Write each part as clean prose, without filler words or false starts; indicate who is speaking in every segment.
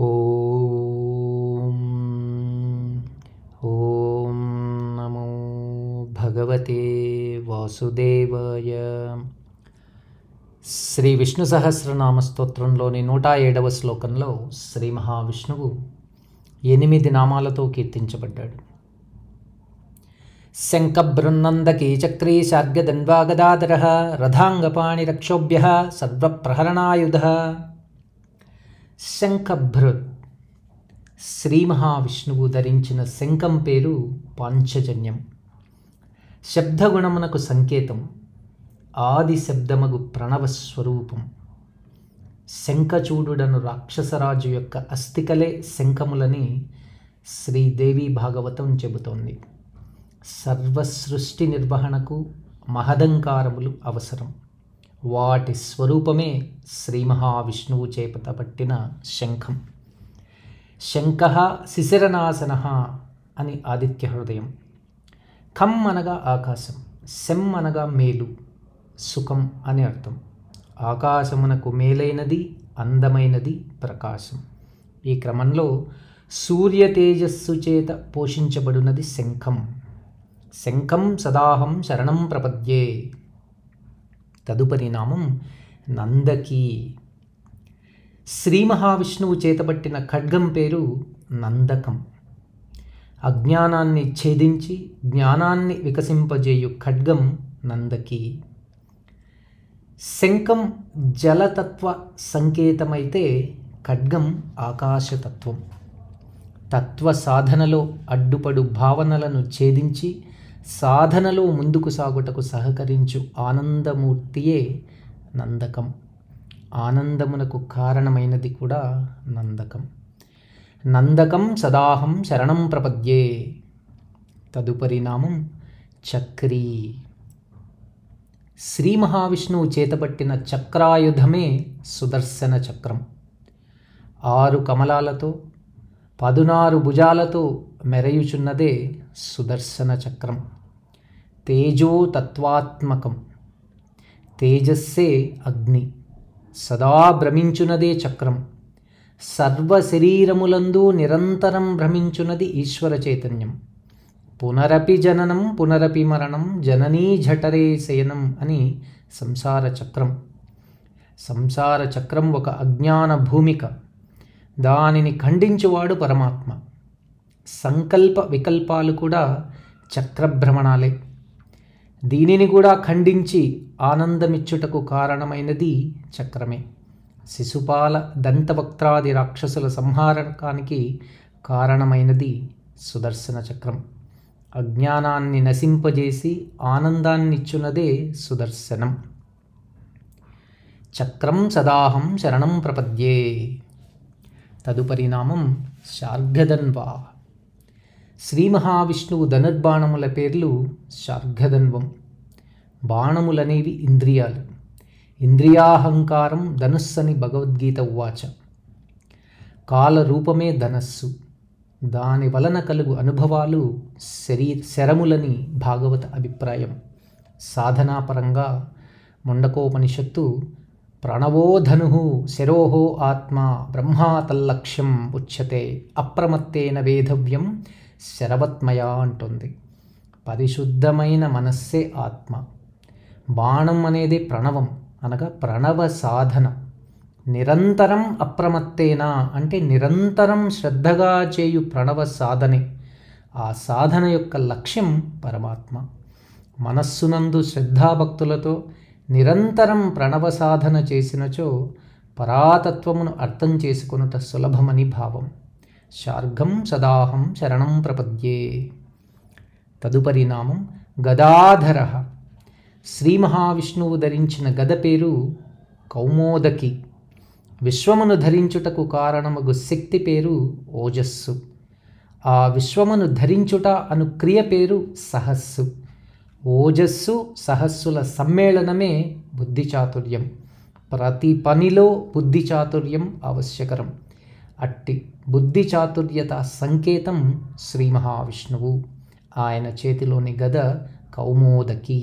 Speaker 1: ఓం ఓం నమో భగవతే వాసుదేవాయ. శ్రీ విష్ణు సహస్రనామ స్తోత్రంలోని 107వ శ్లోకంలో శ్రీ మహావిష్ణువు 8 నామాలతో కీర్తించబడ్డాడు. శంఖబృన్నందకీ చక్రీ శార్గదన్వాగదాధర రథాంగపాణిరక్షోభ్య సర్వప్రహరణాయుధ. శంఖభృత్, శ్రీ మహావిష్ణువు ధరించిన శంఖం పేరు పాంచజన్యం. శబ్దగుణమునకు సంకేతం, ఆది శబ్దమగు ప్రణవ స్వరూపం. శంఖచూడుడను రాక్షసరాజు యొక్క అస్థికలే శంఖములని శ్రీదేవి భాగవతం చెబుతోంది. సర్వసృష్టి నిర్వహణకు మహదంకారములు అవసరం. వాటి స్వరూపమే శ్రీ మహావిష్ణువు చేపట్టబట్టిన శంఖం. శంఖః శిశిరనాసన అని ఆదిత్య హృదయం. ఖం అనగా ఆకాశం, శం అనగా మేలు, సుఖం అని అర్థం. ఆకాశమునకు మేలైనది, అందమైనది ప్రకాశం. ఈ క్రమంలో సూర్య తేజస్సు చేత పోషించబడినది శంఖం. శంఖం సదాహం శరణం ప్రపద్యే. తదుపరి నామం నందకి. శ్రీ మహావిష్ణువు చేతబట్టిన ఖడ్గం పేరు నందకం. అజ్ఞానాన్ని ఛేదించి జ్ఞానాన్ని వికసింపజేయు ఖడ్గం నందకి. శంఖం జలతత్వ సంకేతమైతే ఖడ్గం ఆకాశతత్వం. తత్వ సాధనలో అడ్డుపడు భావనలను ఛేదించి సాధనలో ముందుకు సాగుటకు సహకరించు ఆనందమూర్తియే నందకం. ఆనందమునకు కారణమైనది కూడా నందకం. నందకం సదాహం శరణం ప్రపద్యే. తదుపరి నామం చక్రీ. శ్రీ మహావిష్ణువు చేతబట్టిన చక్రాయుధమే సుదర్శన చక్రం. 6 కమలాలతో 16 భుజాలతో మెరయుచున్నదే సుదర్శన చక్రం. తేజో తత్వాత్మకం. తేజస్సే అగ్ని. సదా భ్రమించున్నదే చక్రం. సర్వ శరీరములందు నిరంతరం భ్రమించున్నది ఈశ్వర చైతన్యం. పునరపి జననం పునరపి మరణం జననీ జఠరే శయనం అని సంసార చక్రం. సంసార చక్రం ఒక అజ్ఞాన భూమిక. దానిని ఖండించువాడు పరమాత్మ. సంకల్ప వికల్పాలు కూడా చక్రభ్రమణాలే. దీనిని కూడా ఖండించి ఆనందమిచ్చుటకు కారణమైనది చక్రమే. శిశుపాల దంతవక్త్రాది రాక్షసుల సంహారకానికి కారణమైనది సుదర్శన చక్రం. అజ్ఞానాన్ని నశింపజేసి ఆనందాన్నిచ్చున్నదే సుదర్శనం. చక్రం సదాహం శరణం ప్రపద్యే. తదుపరి నామం శార్గదన్వా. శ్రీ మహావిష్ణువు ధనుర్బాణముల పేర్లు శార్గదన్వం. బాణములనేవి ఇంద్రియాలు. ఇంద్రియాహంకారం ధనుస్సని భగవద్గీత ఉవాచ. కాలరూపమే ధనస్సు. దాని వలన కలుగు అనుభవాలు శరములని భాగవత అభిప్రాయం. సాధనాపరంగా ముండకోపనిషత్తు ప్రణవో ధను శరోహో ఆత్మ బ్రహ్మా తల్లక్ష్యం ఉచ్యతే అప్రమత్తేన వేధవ్యం శరవత్మయ అంటుంది. పరిశుద్ధమైన మనస్సే ఆత్మ. బాణం అనేది ప్రణవం అనగా ప్రణవ సాధన. నిరంతరం అప్రమత్తేన అంటే నిరంతరం శ్రద్ధగా చేయు ప్రణవ సాధనే. ఆ సాధన యొక్క లక్ష్యం పరమాత్మ. మనస్సునందు శ్రద్ధాభక్తులతో నిరంతరం ప్రణవ సాధన చేసినచో పరాతత్వమును అర్థం చేసుకొనుట సులభమని భావం. శార్గం సదాహం శరణం ప్రపద్యే. తదుపరి నామం గదాధర. శ్రీ మహావిష్ణువు ధరించిన గద పేరు కౌమోదకి. విశ్వమును ధరించుటకు కారణమగు శక్తి పేరు ఓజస్సు. ఆ విశ్వమును ధరించుట అను క్రియ పేరు సహస్సు. ఓజస్సు సహస్సుల సమ్మేళనమే బుద్ధి చాతుర్యం. ప్రతి పనిలో బుద్ధి చాతుర్యం ఆవశ్యకరం. అట్టి బుద్ధి చాతుర్యత సంకేతం శ్రీ మహావిష్ణువు. ఆయన చేతిలోని గద కౌమోదకి.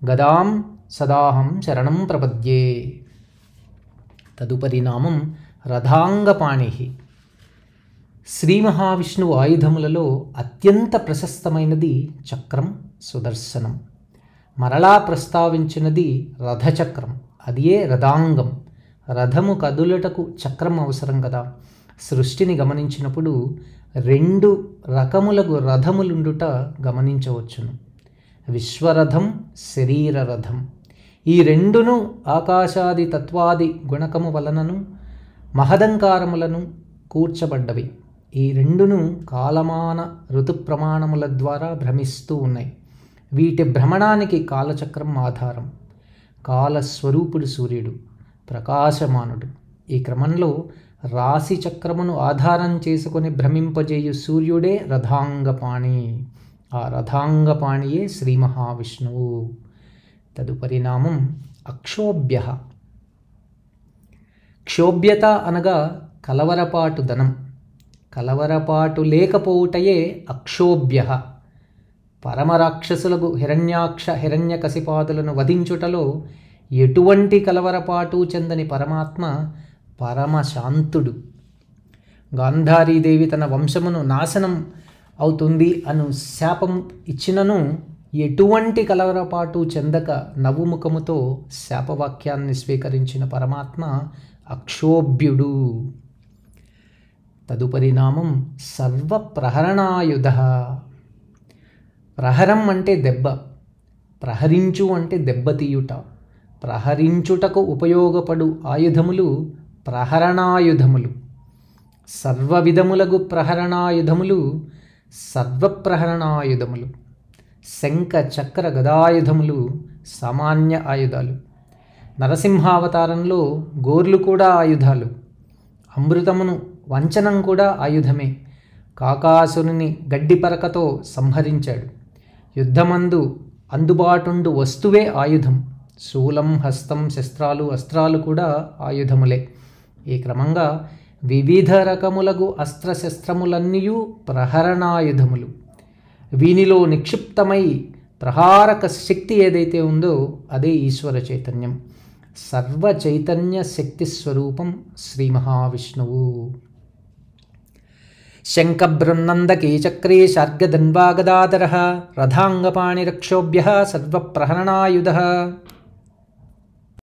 Speaker 1: గదాం సదాహం శరణం ప్రపద్యే. తదుపరి నామం రథాంగపాణి. శ్రీ మహావిష్ణువు ఆయుధములలో అత్యంత ప్రశస్తమైనది చక్రం, సుదర్శనం. మరలా ప్రస్తావించినది రథచక్రం, అదియే రథాంగం. రథము కదులుటకు చక్రం అవసరం కదా. సృష్టిని గమనించినప్పుడు 2 రకములకు రథములుండుట గమనించవచ్చును. విశ్వరథం, శరీర రథం. ఈ రెండును ఆకాశాది తత్వాది గుణకము వలనను మహదంకారములను కూర్చబడ్డవి. ఈ రెండును కాలమాన ఋతు ప్రమాణముల ద్వారా భ్రమిస్తూ ఉన్నాయి. వీటి భ్రమణానికి కాలచక్రం ఆధారం. కాలస్వరూపుడు సూర్యుడు, ప్రకాశమానుడు. ఈ క్రమంలో రాశి చక్రమును ఆధారం చేసుకొని భ్రమింపజేయు సూర్యుడే రథాంగపాణి. ఆ రథాంగపాణియే శ్రీ మహావిష్ణువు. తదుపరి నామం అక్షోభ్య. క్షోభ్యత అనగా కలవరపాటు ధనం. కలవరపాటు లేకపోవుటయే అక్షోభ్య. పరమరాక్షసులకు హిరణ్యాక్ష హిరణ్యకశిపాదులను వధించుటలో ఎటువంటి కలవరపాటు చెందని పరమాత్మ పరమశాంతుడు. గాంధారీదేవి తన వంశమును నాశనం అవుతుంది అను శాపం ఇచ్చినను ఎటువంటి కలవరపాటు చెందక నవ్వుముఖముతో శాపవాక్యాన్ని స్వీకరించిన పరమాత్మ అక్షోభ్యుడు. తదుపరి నామం సర్వప్రహరణాయుధ. ప్రహరం అంటే దెబ్బ, ప్రహరించు అంటే దెబ్బతీయుట. ప్రహరించుటకు ఉపయోగపడు ఆయుధములు ప్రహరణాయుధములు. సర్వవిధములగు ప్రహరణాయుధములు సర్వప్రహరణాయుధములు. శంఖ చక్ర గదాయుధములు సామాన్య ఆయుధాలు. నరసింహావతారంలో గోర్లు కూడా ఆయుధాలు. అమృతమును వంచనం కూడా ఆయుధమే. కాకాసురుని గడ్డిపరకతో సంహరించాడు. యుద్ధమందు అందుబాటుండు వస్తువే ఆయుధం. శూలం, హస్తం, శస్త్రాలు, అస్త్రాలు కూడా ఆయుధములే. ఈ క్రమంగా వివిధ రకములగు అస్త్రశస్త్రములన్నీయూ ప్రహరణాయుధములు. వీనిలో నిక్షిప్తమై ప్రహారక శక్తి ఏదైతే ఉందో అదే ఈశ్వర చైతన్యం. సర్వ చైతన్య శక్తి స్వరూపం శ్రీ మహావిష్ణువు. శంఖబృన్నందకీ చక్రే శార్గధన్వా గదాధరః రథాంగపాణిరక్షోభ్యః సర్వప్రహరణాయుధః.